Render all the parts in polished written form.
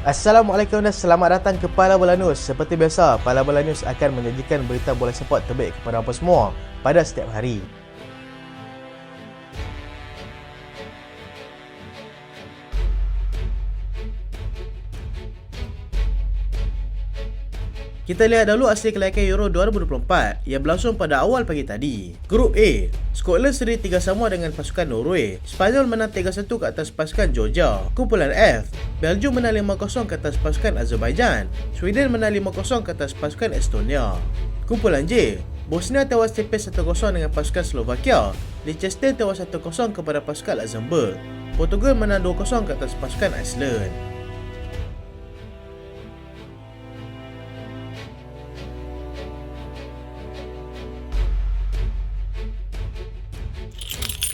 Assalamualaikum dan selamat datang ke Pala Bola News. Seperti biasa, Pala Bola News akan menyajikan berita bola sepak terbaik kepada anda semua pada setiap hari. Kita lihat dulu hasil kelayakan Euro 2024 yang berlangsung pada awal pagi tadi. Grup A, Scotland seri 3 sama dengan pasukan Norway. Spanyol menang 3-1 ke atas pasukan Georgia. Kumpulan F, Belgium menang 5-0 ke atas pasukan Azerbaijan. Sweden menang 5-0 ke atas pasukan Estonia. Kumpulan J, Bosnia tewas tipis 1-0 dengan pasukan Slovakia. Liechtenstein tewas 1-0 kepada pasukan Luxembourg. Portugal menang 2-0 ke atas pasukan Iceland.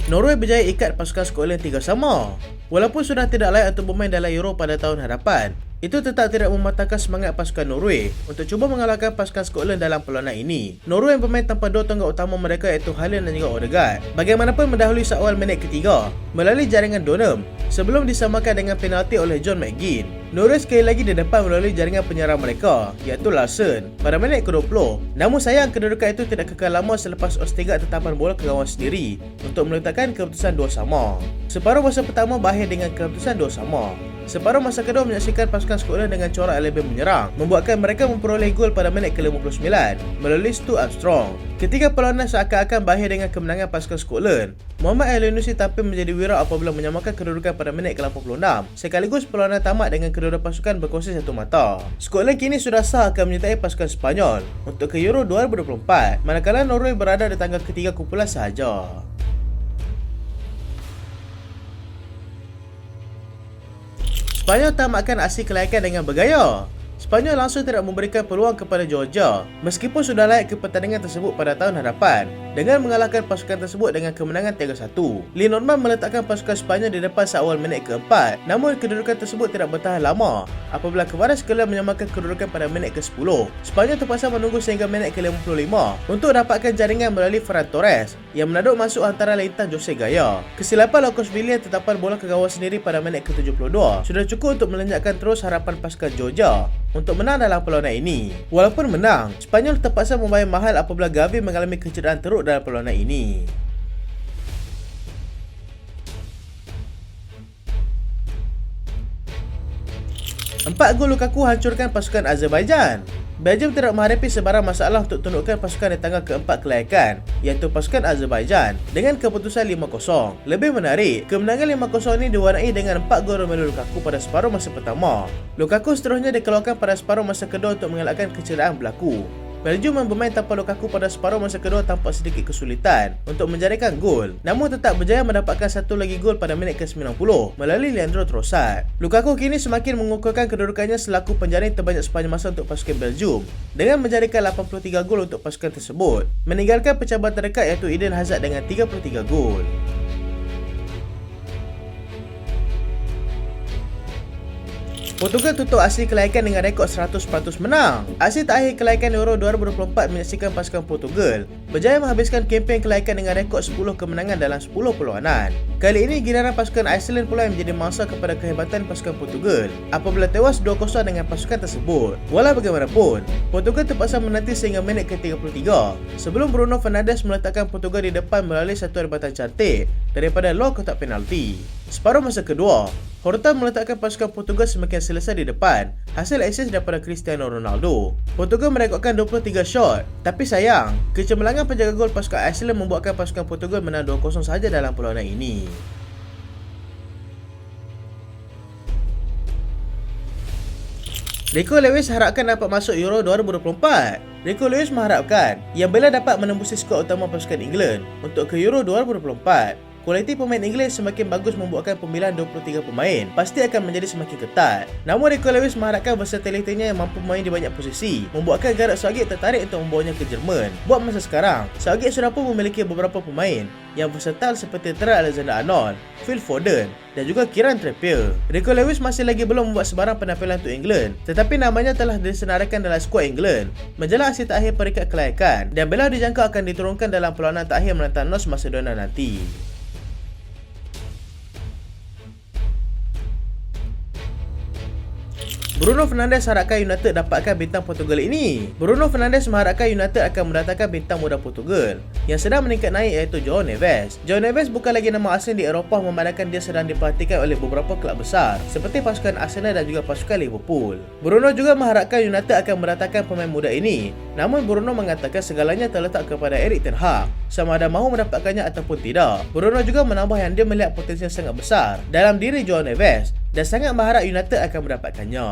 Norway berjaya ikat pasukan Scotland 3 sama. Walaupun sudah tidak layak untuk bermain dalam Euro pada tahun hadapan, itu tetap tidak mematahkan semangat pasukan Norway untuk cuba mengalahkan pasukan Scotland dalam perlawanan ini. Norway bermain tanpa dua tonggak utama mereka iaitu Haaland dan juga Odegaard. Bagaimanapun mendahului seawal minit ketiga melalui jaringan Donham sebelum disamakan dengan penalti oleh John McGinn. Norway sekali lagi di depan melalui jaringan penyerang mereka iaitu Larsen pada minit ke-20. Namun sayang kedudukan itu tidak kekal lama selepas Østigard tetapan bola ke gawang sendiri untuk meletakkan keputusan 2 sama. Separuh masa pertama berakhir dengan keputusan 2 sama. Separuh masa kedua menyaksikan pasukan Scotland dengan corak lebih menyerang, membuatkan mereka memperoleh gol pada minit ke-59 melalui Stu Armstrong. Ketika perlawanan seakan-akan berakhir dengan kemenangan pasukan Scotland, Mohamed Elyounoussi tampil menjadi wira apabila menyamakan kedudukan pada minit ke-86, sekaligus perlawanan tamat dengan kedua pasukan berkongsi satu mata. Scotland kini sudah sah akan menyertai pasukan Spanyol untuk ke Euro 2024, manakala Norway berada di tangga ketiga kumpulan sahaja. Spanyol tamatkan aksi kelayakan dengan bergaya. Spanyol langsung tidak memberikan peluang kepada Georgia meskipun sudah layak ke pertandingan tersebut pada tahun hadapan dengan mengalahkan pasukan tersebut dengan kemenangan 3-1. Lee Norman meletakkan pasukan Spanyol di depan seawal minit ke-4, namun kedudukan tersebut tidak bertahan lama apabila Kvaras Kelia menyamakan kedudukan pada minit ke-10. Spanyol terpaksa menunggu sehingga minit ke-55 untuk dapatkan jaringan melalui Ferran Torres yang menaduk masuk antara lintas Jose Gaya. Kesilapan Locos-Villiers tetapan bola ke gawang sendiri pada minit ke-72 sudah cukup untuk melenyapkan terus harapan pasukan Georgia untuk menang dalam perlawanan ini. Walaupun menang, Spanyol terpaksa membayar mahal apabila Gavi mengalami kecederaan teruk dalam perlawanan ini. Empat gol Lukaku hancurkan pasukan Azerbaijan. Belgium tidak menghadapi sebarang masalah untuk tundukkan pasukan di tangga keempat kelayakan, iaitu pasukan Azerbaijan dengan keputusan 5-0. Lebih menarik, kemenangan 5-0 ini diwarnai dengan 4 gol Romelu Lukaku pada separuh masa pertama. Lukaku seterusnya dikeluarkan pada separuh masa kedua untuk mengelakkan kecederaan berlaku. Belgium bermain tanpa Lukaku pada separuh masa kedua tanpa sedikit kesulitan untuk menjadikan gol, namun tetap berjaya mendapatkan satu lagi gol pada minit ke-90 melalui Leandro Trossard. Lukaku kini semakin mengukuhkan kedudukannya selaku penjaring terbanyak sepanjang masa untuk pasukan Belgium dengan menjadikan 83 gol untuk pasukan tersebut, meninggalkan pencabar terdekat iaitu Eden Hazard dengan 33 gol. Portugal tutup aksi kelayakan dengan rekod 100% menang. Aksi terakhir kelayakan Euro 2024 menyaksikan pasukan Portugal berjaya menghabiskan kempen kelayakan dengan rekod 10 kemenangan dalam 10 perlawanan. Kali ini giliran pasukan Iceland pula yang menjadi mangsa kepada kehebatan pasukan Portugal apabila tewas 2-0 dengan pasukan tersebut. Walau bagaimanapun, Portugal terpaksa menanti sehingga minit ke-33 sebelum Bruno Fernandes meletakkan Portugal di depan melalui satu rebatan cantik daripada luar kotak penalti. Separuh masa kedua, Horta meletakkan pasukan Portugal semakin selesai di depan, hasil asis daripada Cristiano Ronaldo. Portugal merekodkan 23 shot, tapi sayang, kecemerlangan penjaga gol pasukan Iceland membuatkan pasukan Portugal menang 2-0 sahaja dalam perlawanan ini. Rico Lewis harapkan dapat masuk Euro 2024. Rico Lewis mengharapkan yang Bella dapat menembusi skuad utama pasukan England untuk ke Euro 2024. Kualiti pemain Inggeris semakin bagus membuatkan pemilihan 23 pemain pasti akan menjadi semakin ketat. Namun Rico Lewis mengharapkan versatilitinya yang mampu bermain di banyak posisi membuatkan Gareth Southgate tertarik untuk membawanya ke Jerman. Buat masa sekarang, Southgate sudah pun memiliki beberapa pemain yang versatile seperti Trent Alexander-Arnold, Phil Foden dan juga Kieran Trippier. Rico Lewis masih lagi belum membuat sebarang penampilan untuk England, tetapi namanya telah disenaraikan dalam skuad England menjelang aksi terakhir peringkat kelayakan dan Bella dijangka akan diturunkan dalam perlawanan terakhir menentang North Macedonia nanti. Bruno Fernandes harapkan United dapatkan bintang Portugal ini. Bruno Fernandes mengharapkan United akan mendatangkan bintang muda Portugal yang sedang meningkat naik iaitu João Neves. João Neves bukan lagi nama asing di Eropah memandangkan dia sedang diperhatikan oleh beberapa kelab besar seperti pasukan Arsenal dan juga pasukan Liverpool. Bruno juga mengharapkan United akan mendatangkan pemain muda ini. Namun Bruno mengatakan segalanya terletak kepada Erik ten Hag sama ada mahu mendapatkannya ataupun tidak. Bruno juga menambah yang dia melihat potensi yang sangat besar dalam diri João Neves dan sangat berharap United akan mendapatkannya.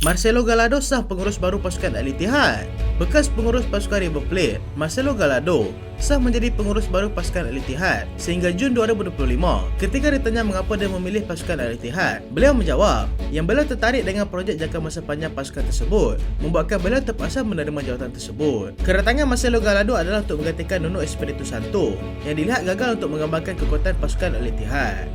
Marcelo Gallardo sah pengurus baru pasukan Al-Ittihad. Bekas pengurus pasukan River Plate, Marcelo Gallardo sah menjadi pengurus baru pasukan Al-Ittihad sehingga Jun 2025. Ketika ditanya mengapa dia memilih pasukan Al-Ittihad, beliau menjawab yang beliau tertarik dengan projek jangka masa panjang pasukan tersebut membuatkan beliau terpaksa menerima jawatan tersebut. Kedatangan Marcelo Gallardo adalah untuk menggantikan Nuno Espirito Santo yang dilihat gagal untuk menggambarkan kekuatan pasukan Al-Ittihad.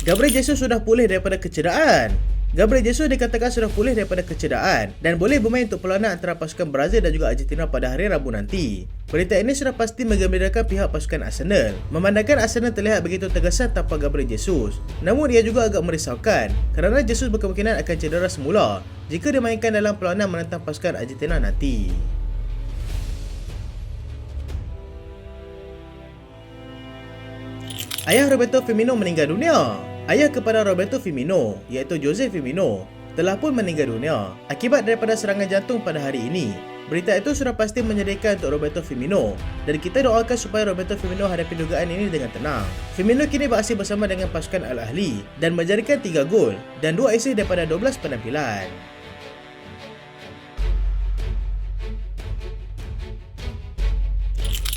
Gabriel Jesus sudah pulih daripada kecederaan. Gabriel Jesus dikatakan sudah pulih daripada kecederaan dan boleh bermain untuk perlawanan antara pasukan Brazil dan juga Argentina pada hari Rabu nanti. Berita ini sudah pasti menggembirakan pihak pasukan Arsenal, memandangkan Arsenal terlihat begitu tergesa tanpa Gabriel Jesus. Namun ia juga agak merisaukan kerana Jesus berkemungkinan akan cedera semula jika dimainkan dalam perlawanan menentang pasukan Argentina nanti. Ayah Roberto Firmino meninggal dunia. Ayah kepada Roberto Firmino, iaitu Jose Firmino, telah pun meninggal dunia akibat daripada serangan jantung pada hari ini. Berita itu sudah pasti menyedihkan untuk Roberto Firmino dan kita doakan supaya Roberto Firmino hadapi dugaan ini dengan tenang. Firmino kini beraksi bersama dengan pasukan Al-Ahli dan menjadikan 3 gol dan 2 assist daripada 12 penampilan.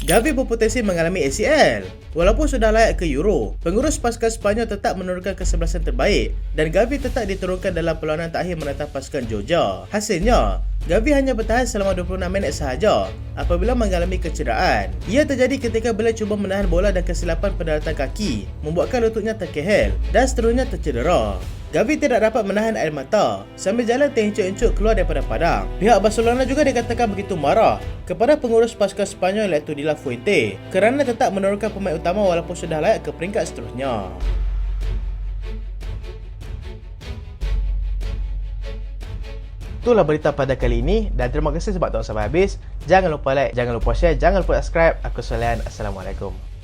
Gavi berpotensi mengalami ACL. Walaupun sudah layak ke Euro, pengurus pasukan Sepanyol tetap menurunkan kesebelasan terbaik dan Gavi tetap diturunkan dalam perlawanan terakhir menentang pasukan Georgia. Hasilnya, Gavi hanya bertahan selama 26 minit sahaja apabila mengalami kecederaan. Ia terjadi ketika beliau cuba menahan bola dan kesilapan pendaratan kaki membuatkan lututnya terkehel dan seterusnya tercedera. Gavi tidak dapat menahan air mata sambil jalan terencuk-encuk keluar daripada padang. Pihak Barcelona juga dikatakan begitu marah kepada pengurus pasukan Sepanyol iaitu De La Fuente kerana tetap menurunkan pemain utama walaupun sudah layak ke peringkat seterusnya. Itulah berita pada kali ini dan terima kasih sebab tonton sampai habis. Jangan lupa like, jangan lupa share, jangan lupa subscribe. Aku Solian. Assalamualaikum.